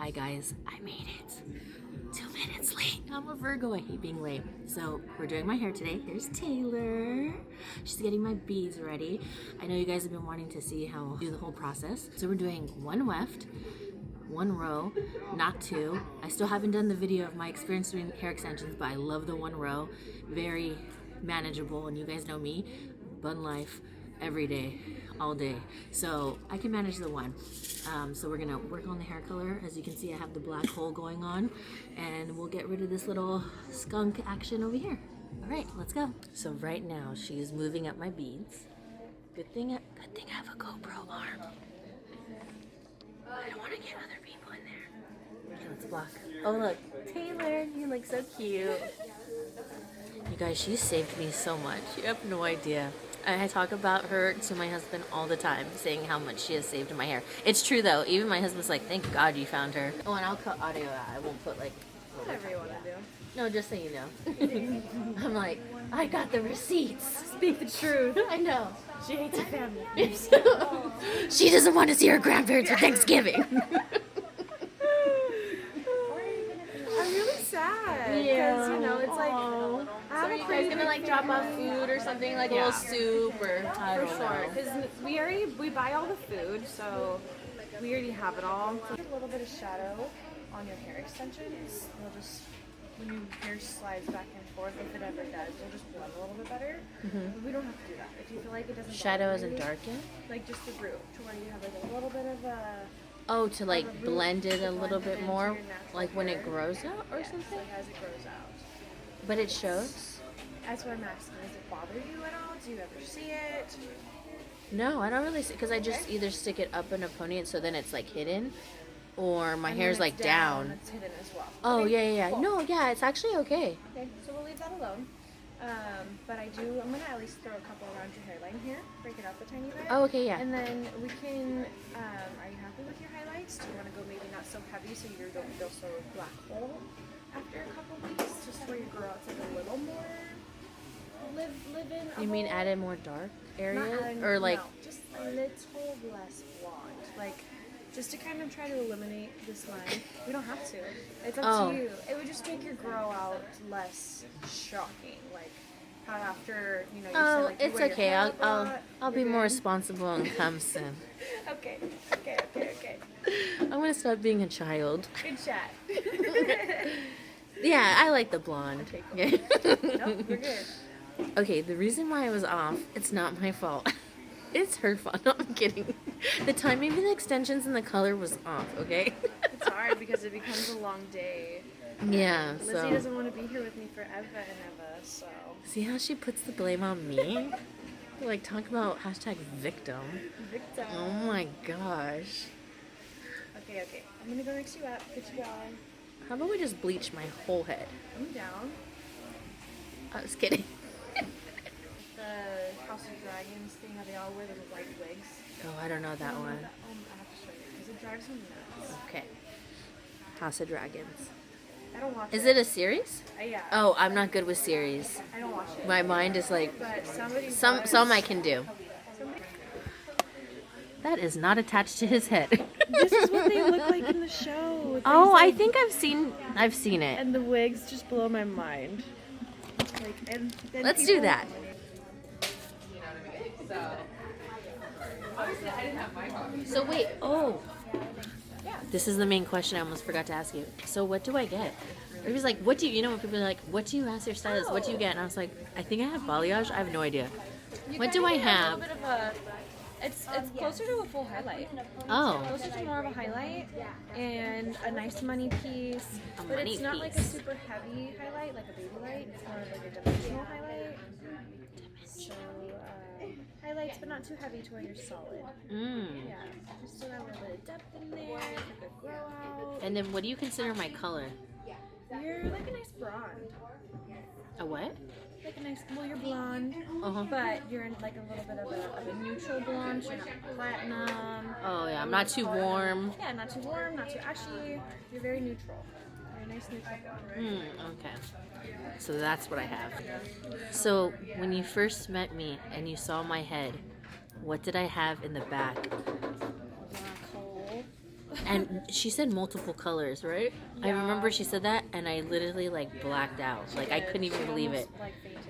Hi guys, I made it. 2 minutes late. I'm a Virgo, I hate being late. So we're doing my hair today. There's Taylor. She's getting my beads ready. I know you guys have been wanting to see how I do the whole process. So we're doing one weft, one row, not two. I still haven't done the video of my experience doing hair extensions, but I love the one row. Very manageable, and you guys know me, bun life every day, all day. So I can manage the one. So we're gonna work on the hair color. As you can see, I have the black hole going on, and we'll get rid of this little skunk action over here. All right, let's go. So right now, she is moving up my beads. Good thing I have a GoPro arm. I don't want to get other people in there. Okay, let's block. Oh look, Taylor, you look so cute. You guys, she saved me so much. You have no idea. I talk about her to my husband all the time, saying how much she has saved my hair. It's true though. Even my husband's like, thank God you found her. Oh, and I'll cut audio out. I won't put like... Whatever you want to do. No, just so you know. I'm like, I got the receipts. Speak the truth. I know. She hates her family. She doesn't want to see her grandparents for Thanksgiving. I'm really sad. Yeah. Because, you know, it's like... So are you guys gonna like drop off food or something, like a little soup or I don't know. Because we buy all the food, so we already have it all. So a little bit of shadow on your hair extensions. You'll just, when your hair slides back and forth, if it ever does, you'll just blend a little bit better. But we don't have to do that. If you feel like it doesn't Shadow bother isn't you, darken? like just the root, to where you have like a little bit of a... Oh, to like blend it a little blend it bit into more, your natural like when it hair. grows out or Yes, something? like as it grows out. But it shows? That's what I'm asking. Does it bother you at all? Do you ever see it? No, I don't really see, because I just either stick it up in a pony so then it's like hidden, or my And hair's when like it's down. It's hidden as well. Oh, Okay, yeah. cool. No, yeah, it's actually okay. Okay, so we'll leave that alone. But I'm going to at least throw a couple around your hairline here. Break it up a tiny bit. Oh, okay, yeah. And then we can, are you happy with your highlights? Do you want to go maybe not so heavy so you don't feel so black hole after a couple weeks? Just where you grow out like a little more live in. You mean add in more dark areas? Not Or like, no, just a little less blonde. Like, just to kind of try to eliminate this line. We don't have to. It's up to you. It would just make your grow out less shocking. Like, how after, you know, you say, like, you it's wear your okay. hair up a I'll lot, be you're more good. responsible and come soon. Okay. I'm gonna stop being a child. Good chat. Yeah, I like the blonde. Okay, cool. Nope, we're good. Okay, the reason why I was off, it's not my fault. It's her fault. No, I'm kidding. The timing of the extensions and the color was off, okay? It's hard because it becomes a long day. Yeah, Lizzie so... doesn't want to be here with me forever and ever, so... See how she puts the blame on me? Like, talk about hashtag victim. Victim. Oh my gosh. Okay. I'm gonna go mix you up, get you going. How about we just bleach my whole head? I'm down. I was kidding. The House of Dragons thing, how they all wear the white wigs. Oh, I don't know that one. I have to show you because it drives me nuts. Okay. House of Dragons. I don't watch Is it a series? Yeah. Oh, I'm not good with series. I don't watch it. My mind is like, But somebody some I can do. That is not attached to his head. This is what they look like in the show. Oh, I think I've seen it. And the wigs just blow my mind. Like, and then Let's do that. So wait, this is the main question I almost forgot to ask you. So what do I get? It was like, what do you know when people are like, what do you ask your stylist? What do you get? And I was like, I think I have balayage. I have no idea. What do I have? A little bit of a, it's closer to a full highlight. Oh. Closer to more of a highlight and a nice money piece. A But money it's not like a piece. super heavy highlight, like a baby light. It's more of like a dimensional highlight. So, highlights, but not too heavy to where you're solid. Yeah, just so that we're a little bit of depth in there, like a grow out. And then what do you consider my color? You're like a nice blonde. A what? Like a nice, well, you're blonde, but you're in like a little bit of a neutral blonde. So you're not platinum. Oh yeah, I'm not too warm. Yeah, not too warm, not too ashy. You're very neutral. You're a nice neutral blonde. Okay. So that's what I have. So when you first met me and you saw my head, what did I have in the back? Black hole. And she said multiple colors, right? I Yeah. remember she said that, and I literally like blacked out. Like I couldn't even believe it. Like fainted.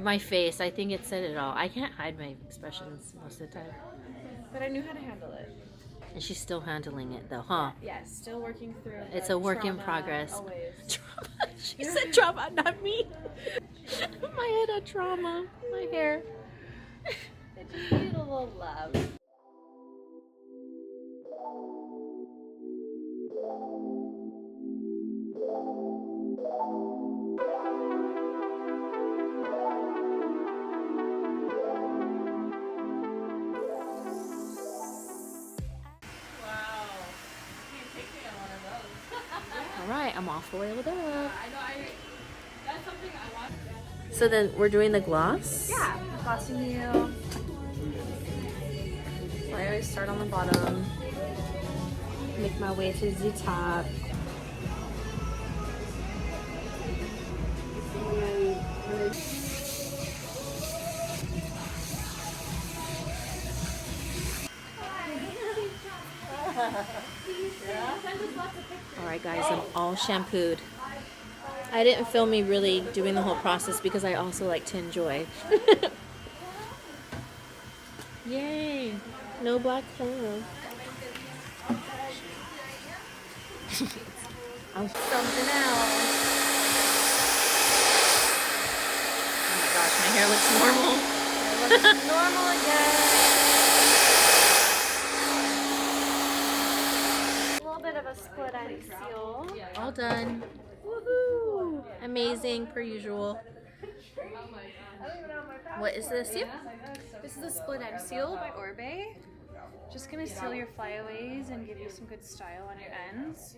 My face, I think it said it all. I can't hide my expressions most of the time. But I knew how to handle it. And she's still handling it though, huh? Yes, still working through. It's the a work in trauma, progress. Always. Trauma. She said trauma, not me. My head had trauma. My hair. It just needed a little love. All right, I'm all foiled up. So then we're doing the gloss? Yeah, glossing you. So I always start on the bottom. Make my way to the top. All right, guys, I'm all shampooed. I didn't film me really doing the whole process because I also like to enjoy. Yay! No black hair. I'm Something else. Oh my gosh, my hair looks normal. It looks normal again. A little bit of a split end seal. All done. Woohoo! Amazing, per usual. What is this? Yep. This is a split end seal by Orbe. Just gonna seal your flyaways and give you some good style on your ends.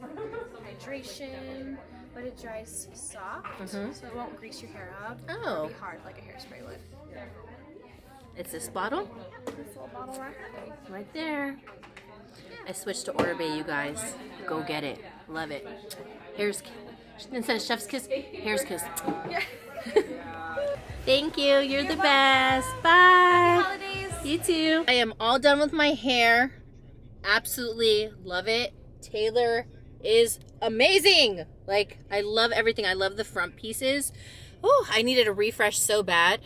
Hydration, but it dries soft, so it won't grease your hair up. Oh. Or be hard like a hairspray would. It's this bottle? This little bottle Right there. I switched to Orbe, you guys. Go get it. Love it. Hair's instead of chef's kiss, hair's kiss. Yeah. Thank you. You're the best. Bye. Holidays. You too. I am all done with my hair. Absolutely love it. Taylor is amazing. Like, I love everything. I love the front pieces. Oh, I needed a refresh so bad.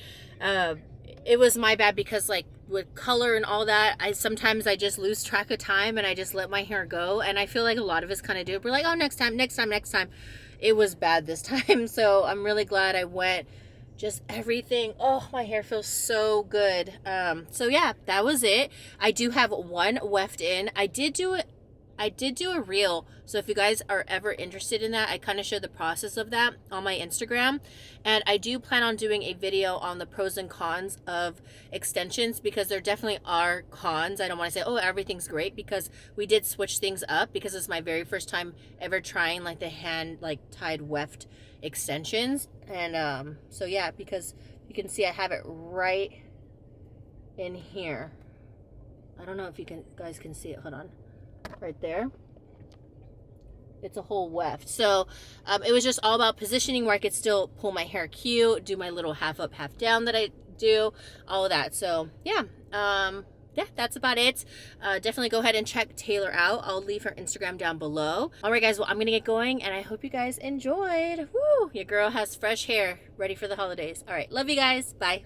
It was my bad because like with color and all that, sometimes I just lose track of time and I just let my hair go. And I feel like a lot of us kind of do it. We're like, oh, next time. It was bad this time. So I'm really glad I went. Just everything. Oh, my hair feels so good. So yeah, that was it. I do have one weft in. I did do a reel. So if you guys are ever interested in that, I kind of showed the process of that on my Instagram. And I do plan on doing a video on the pros and cons of extensions because there definitely are cons. I don't want to say, oh, everything's great, because we did switch things up because it's my very first time ever trying like the hand like tied weft extensions. And so yeah, because you can see I have it right in here. I don't know if you guys can see it. Hold on. Right there. It's a whole weft. So it was just all about positioning where I could still pull my hair cute, do my little half up, half down that I do, all of that. So yeah, yeah, that's about it. Definitely go ahead and check Taylor out. I'll leave her Instagram down below. All right, guys, well, I'm gonna get going, and I hope you guys enjoyed. Woo! Your girl has fresh hair ready for the holidays. All right, love you guys. Bye.